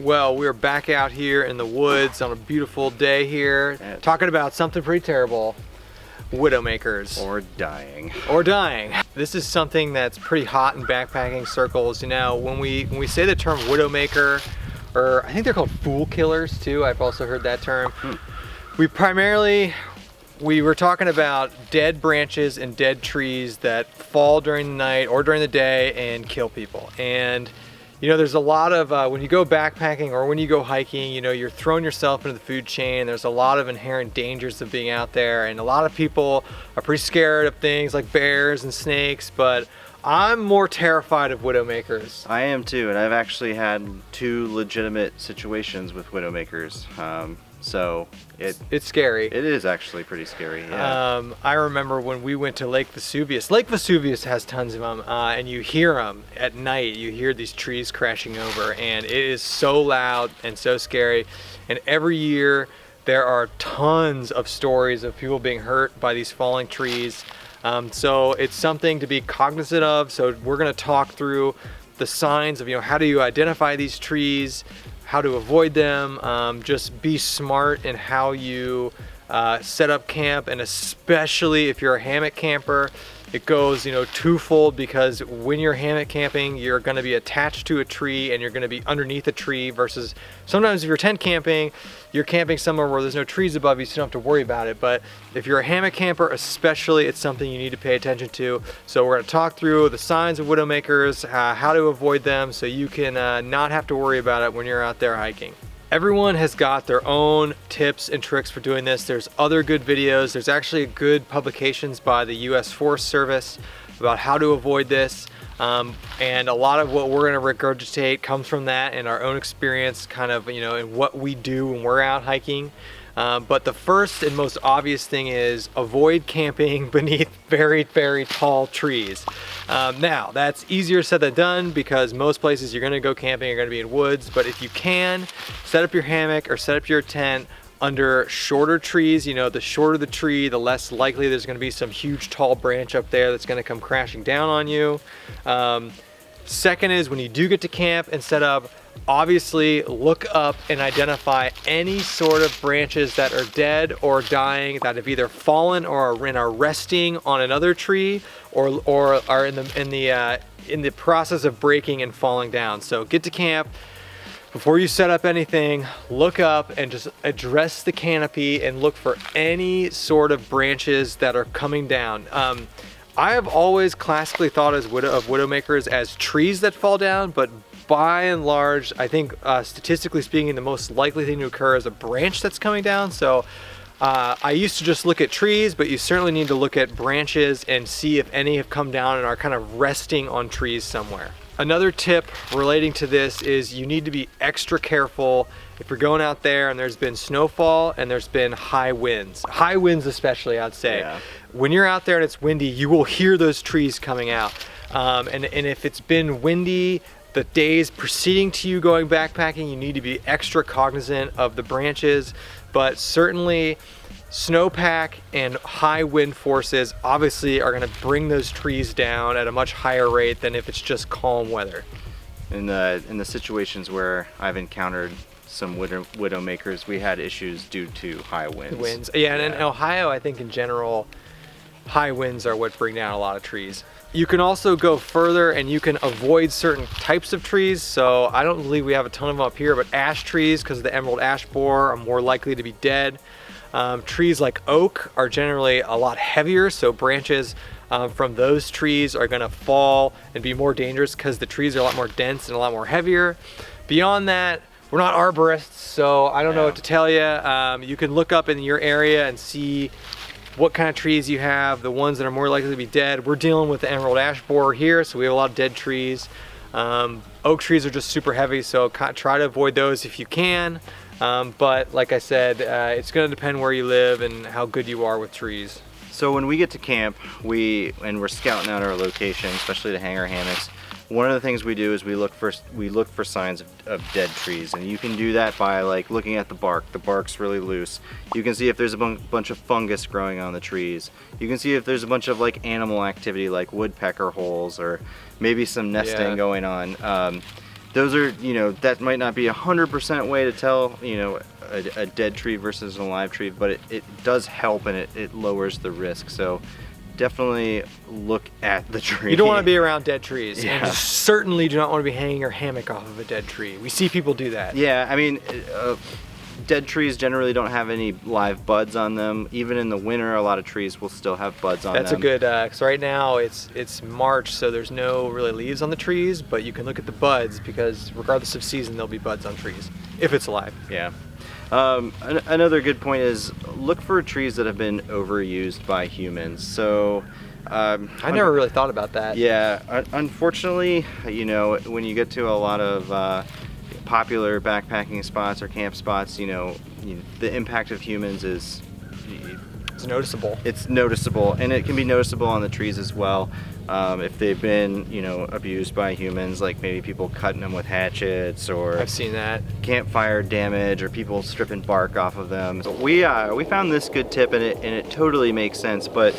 Well, we're back out here in the woods on a beautiful day here, talking about something pretty terrible. Widowmakers. Or dying. Or dying. This is something that's pretty hot in backpacking circles. You know, when we say the term widowmaker, or I think they're called fool killers too, I've also heard that term. We were talking about dead branches and dead trees that fall during the night or during the day and kill people. And you know, there's a lot of, when you go backpacking or when you go hiking, you know, you're throwing yourself into the food chain. There's a lot of inherent dangers of being out there, and a lot of people are pretty scared of things like bears and snakes, but I'm more terrified of widowmakers. I am too, and I've actually had 2 legitimate situations with widowmakers. So it's scary. It is actually pretty scary, yeah. I remember when we went to Lake Vesuvius. Lake Vesuvius has tons of them, and you hear them at night. You hear these trees crashing over, and it is so loud and so scary. And every year there are tons of stories of people being hurt by these falling trees. So it's something to be cognizant of. So we're going to talk through the signs of, you know, how do you identify these trees, how to avoid them, just be smart in how you set up camp, and especially if you're a hammock camper, it goes, you know, twofold, because when you're hammock camping, you're going to be attached to a tree and you're going to be underneath a tree, versus sometimes if you're tent camping, you're camping somewhere where there's no trees above you, so you don't have to worry about it. But if you're a hammock camper especially, it's something you need to pay attention to. So we're going to talk through the signs of widowmakers, how to avoid them, so you can not have to worry about it when you're out there hiking. Everyone has got their own tips and tricks for doing this. There's other good videos. There's actually good publications by the US Forest Service about how to avoid this. And a lot of what we're going to regurgitate comes from that and our own experience, kind of, you know, and what we do when we're out hiking. But the first and most obvious thing is avoid camping beneath very, very tall trees. Now, that's easier said than done, because most places you're going to go camping are going to be in woods. But if you can, set up your hammock or set up your tent under shorter trees. You know, the shorter the tree, the less likely there's going to be some huge tall branch up there that's going to come crashing down on you. Second is, when you do get to camp and set up, obviously look up and identify any sort of branches that are dead or dying, that have either fallen or are resting on another tree, or are in the process of breaking and falling down. So get to camp. Before you set up anything, look up and just address the canopy and look for any sort of branches that are coming down. I have always classically thought of widowmakers as trees that fall down, but by and large, I think statistically speaking, the most likely thing to occur is a branch that's coming down. So I used to just look at trees, but you certainly need to look at branches and see if any have come down and are kind of resting on trees somewhere. Another tip relating to this is you need to be extra careful if you're going out there and there's been snowfall and there's been high winds. High winds especially, I'd say. Yeah. When you're out there and it's windy, you will hear those trees coming out. And if it's been windy the days preceding to you going backpacking, you need to be extra cognizant of the branches. But certainly snowpack and high wind forces obviously are going to bring those trees down at a much higher rate than if it's just calm weather. In the situations where I've encountered some widowmakers, we had issues due to high winds. Yeah, and in Ohio, I think in general, high winds are what bring down a lot of trees. You can also go further and you can avoid certain types of trees. So I don't believe we have a ton of them up here, but ash trees, because of the emerald ash borer, are more likely to be dead. Trees like oak are generally a lot heavier, so branches from those trees are going to fall and be more dangerous because the trees are a lot more dense and a lot more heavier. Beyond that, we're not arborists, so I don't know what to tell you. You can look up in your area and see what kind of trees you have, the ones that are more likely to be dead. We're dealing with the emerald ash borer here, so we have a lot of dead trees. Oak trees are just super heavy, so try to avoid those if you can. But like I said, it's going to depend where you live and how good you are with trees. So when we get to camp, we're scouting out our location, especially to hang our hammocks. One of the things we do is we look for signs of dead trees, and you can do that by like looking at the bark. The bark's really loose. You can see if there's a bunch of fungus growing on the trees. You can see if there's a bunch of like animal activity, like woodpecker holes, or maybe some nesting going on. those are, you know, that might not be 100% way to tell, you know, a dead tree versus an alive tree, but it does help, and it lowers the risk. So definitely look at the tree. You don't want to be around dead trees, Yeah. and you certainly do not want to be hanging your hammock off of a dead tree. We see people do that. Yeah, I mean, dead trees generally don't have any live buds on them. Even in the winter, a lot of trees will still have buds on them. That's a good, because right now it's March, so there's no really leaves on the trees, but you can look at the buds, because regardless of season, there'll be buds on trees, if it's alive. Yeah. Another good point is look for trees that have been overused by humans. So I never really thought about that. Yeah, unfortunately, you know, when you get to a lot of popular backpacking spots or camp spots, you know, the impact of humans is It's noticeable. It's noticeable, and it can be noticeable on the trees as well. If they've been, you know, abused by humans, like maybe people cutting them with hatchets, or I've seen that. campfire damage, or people stripping bark off of them. So we found this good tip, and it totally makes sense. But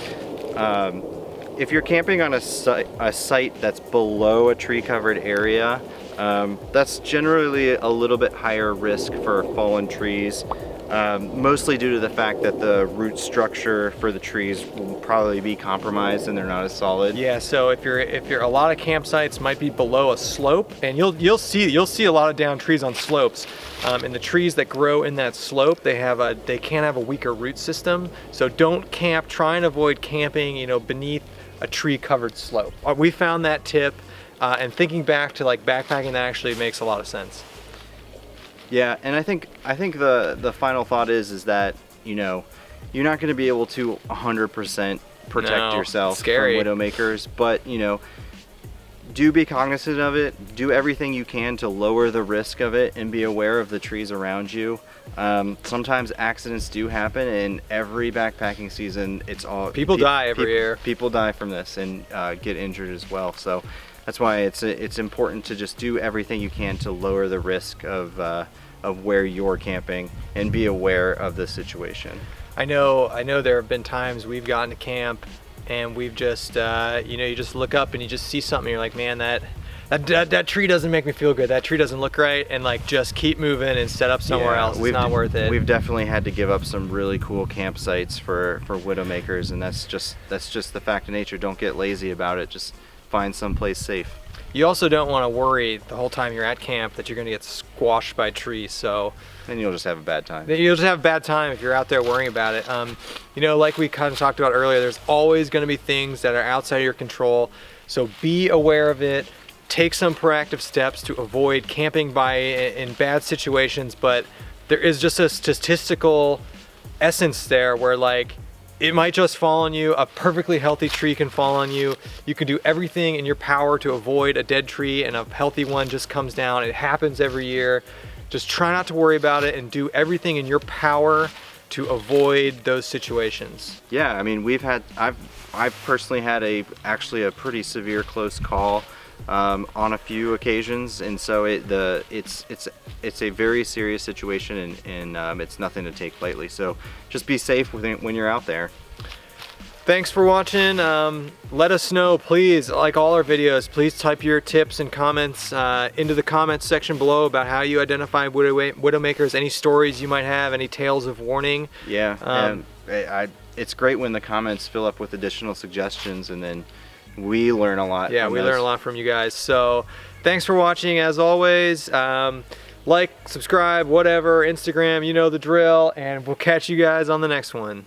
if you're camping on a site that's below a tree-covered area, that's generally a little bit higher risk for fallen trees. Mostly due to the fact that the root structure for the trees will probably be compromised and they're not as solid. Yeah, so if you're a lot of campsites might be below a slope, and you'll see a lot of down trees on slopes. And the trees that grow in that slope, they can have a weaker root system. So don't camp. Try and avoid camping, you know, beneath a tree-covered slope. We found that tip, and thinking back to like backpacking, that actually makes a lot of sense. Yeah, and I think the final thought is that, you know, you're not going to be able to 100% protect yourself from Widowmakers, but, you know, do be cognizant of it. Do everything you can to lower the risk of it, and be aware of the trees around you. Sometimes accidents do happen, and every backpacking season, people die every year. People die from this and get injured as well. So that's why it's important to just do everything you can to lower the risk of where you're camping, and be aware of the situation. I know there have been times we've gotten to camp and we've just you know, you just look up and you just see something, you're like, man, that tree doesn't make me feel good, that tree doesn't look right, and like just keep moving and set up somewhere else. It's not worth it. We've definitely had to give up some really cool campsites for Widowmakers, and that's just the fact of nature. Don't get lazy about it. Just find someplace safe. You also don't want to worry the whole time you're at camp that you're going to get squashed by trees, so then you'll just have a bad time. You'll just have a bad time if you're out there worrying about it. You know, like we kind of talked about earlier, there's always going to be things that are outside of your control, so be aware of it. Take some proactive steps to avoid camping in bad situations, but there is just a statistical essence there where, like, it might just fall on you. A perfectly healthy tree can fall on you. You can do everything in your power to avoid a dead tree, and a healthy one just comes down. It happens every year. Just try not to worry about it, and do everything in your power to avoid those situations. Yeah, I mean, I've personally had actually a pretty severe close call on a few occasions, and so it's a very serious situation, and it's nothing to take lightly. So just be safe when you're out there. Thanks for watching. Let us know, please, like all our videos, please type your tips and comments into the comments section below about how you identify Widowmakers, any stories you might have, any tales of warning. Yeah, it's great when the comments fill up with additional suggestions, and then we learn a lot. Yeah, we learn a lot from you guys. So thanks for watching, as always. Like, subscribe, whatever, Instagram, you know the drill, and we'll catch you guys on the next one.